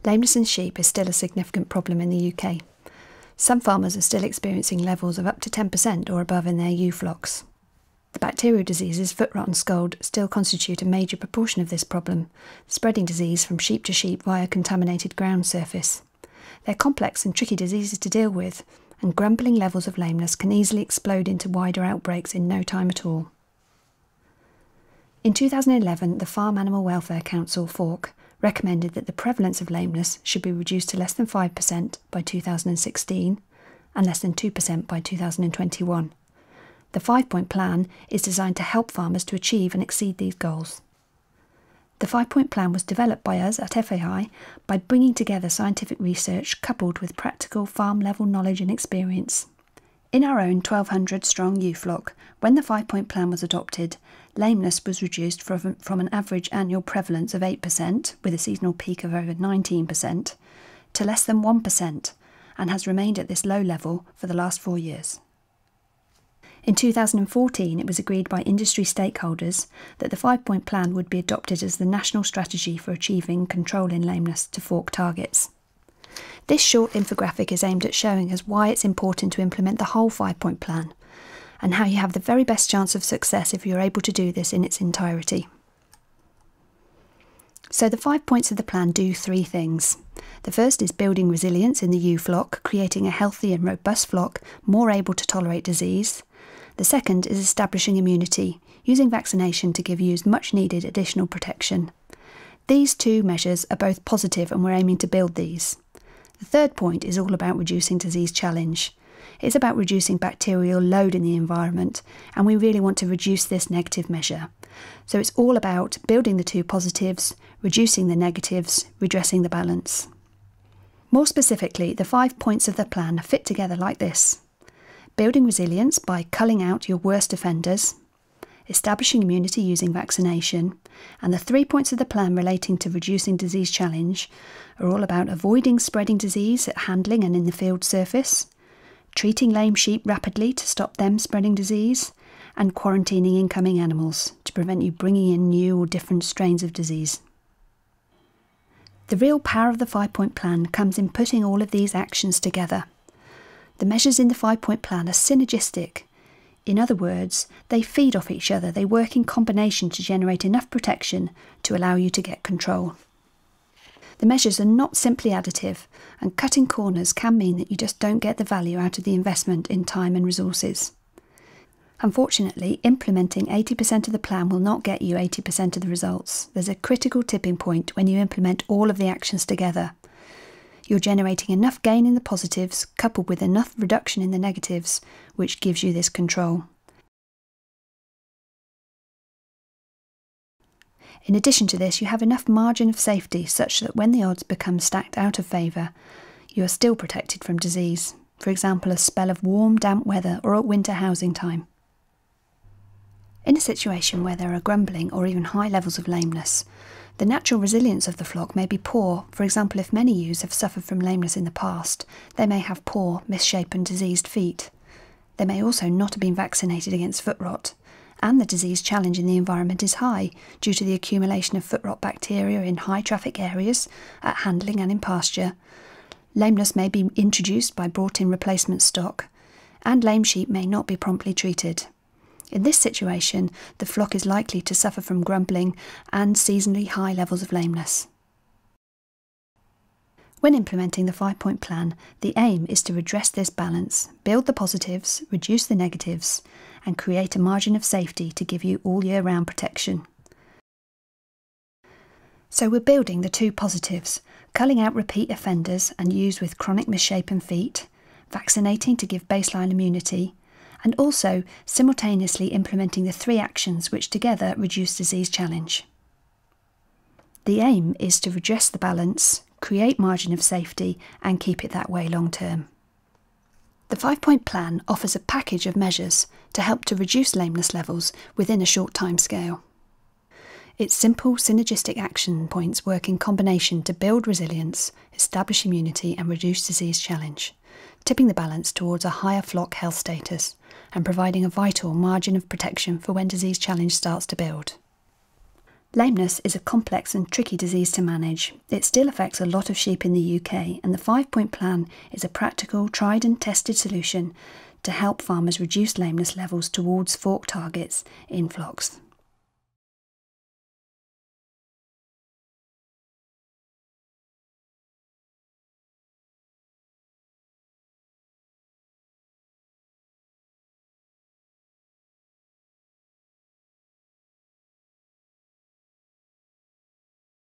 Lameness in sheep is still a significant problem in the UK. Some farmers are still experiencing levels of up to 10% or above in their ewe flocks. The bacterial diseases foot rot and scald still constitute a major proportion of this problem, spreading disease from sheep to sheep via contaminated ground surface. They're complex and tricky diseases to deal with, and grumbling levels of lameness can easily explode into wider outbreaks in no time at all. In 2011, the Farm Animal Welfare Council, FORC, recommended that the prevalence of lameness should be reduced to less than 5% by 2016 and less than 2% by 2021. The 5-point plan is designed to help farmers to achieve and exceed these goals. The 5-point plan was developed by us at FAI by bringing together scientific research coupled with practical farm-level knowledge and experience. In our own 1,200-strong ewe flock, when the 5-point plan was adopted, lameness was reduced from an average annual prevalence of 8%, with a seasonal peak of over 19%, to less than 1%, and has remained at this low level for the last 4 years. In 2014, it was agreed by industry stakeholders that the 5-point plan would be adopted as the national strategy for achieving control in lameness to FORC targets. This short infographic is aimed at showing us why it's important to implement the whole 5-point plan, and how you have the very best chance of success if you're able to do this in its entirety. So the 5 points of the plan do 3 things. The first is building resilience in the ewe flock, creating a healthy and robust flock more able to tolerate disease. The second is establishing immunity, using vaccination to give ewes much needed additional protection. These 2 measures are both positive and we're aiming to build these. The third point is all about reducing disease challenge. It's about reducing bacterial load in the environment, and we really want to reduce this negative measure. So it's all about building the 2 positives, reducing the negatives, redressing the balance. More specifically, the 5 points of the plan fit together like this: building resilience by culling out your worst offenders, establishing immunity using vaccination, and the 3 points of the plan relating to reducing disease challenge are all about avoiding spreading disease at handling and in the field surface, treating lame sheep rapidly to stop them spreading disease, and quarantining incoming animals to prevent you bringing in new or different strains of disease. The real power of the 5-point plan comes in putting all of these actions together. The measures in the 5-point plan are synergistic. In other words, they feed off each other, they work in combination to generate enough protection to allow you to get control. The measures are not simply additive, and cutting corners can mean that you just don't get the value out of the investment in time and resources. Unfortunately, implementing 80% of the plan will not get you 80% of the results. There's a critical tipping point when you implement all of the actions together. You're generating enough gain in the positives, coupled with enough reduction in the negatives, which gives you this control. In addition to this, you have enough margin of safety such that when the odds become stacked out of favour, you are still protected from disease, for example a spell of warm, damp weather or at winter housing time. In a situation where there are grumbling or even high levels of lameness, the natural resilience of the flock may be poor. For example, if many ewes have suffered from lameness in the past, they may have poor, misshapen, diseased feet. They may also not have been vaccinated against foot rot, and the disease challenge in the environment is high due to the accumulation of foot rot bacteria in high traffic areas, at handling and in pasture. Lameness may be introduced by brought-in replacement stock, and lame sheep may not be promptly treated. In this situation, the flock is likely to suffer from grumbling and seasonally high levels of lameness. When implementing the 5-point plan, the aim is to redress this balance, build the positives, reduce the negatives, and create a margin of safety to give you all year round protection. So we're building the 2 positives, culling out repeat offenders and ewes with chronic misshapen feet, vaccinating to give baseline immunity, and also simultaneously implementing the 3 actions which together reduce disease challenge. The aim is to redress the balance, create margin of safety, and keep it that way long term. The 5-point plan offers a package of measures to help to reduce lameness levels within a short time scale. Its simple synergistic action points work in combination to build resilience, establish immunity and reduce disease challenge, tipping the balance towards a higher flock health status and providing a vital margin of protection for when disease challenge starts to build. Lameness is a complex and tricky disease to manage. It still affects a lot of sheep in the UK, and the 5-point plan is a practical, tried and tested solution to help farmers reduce lameness levels towards fork targets in flocks.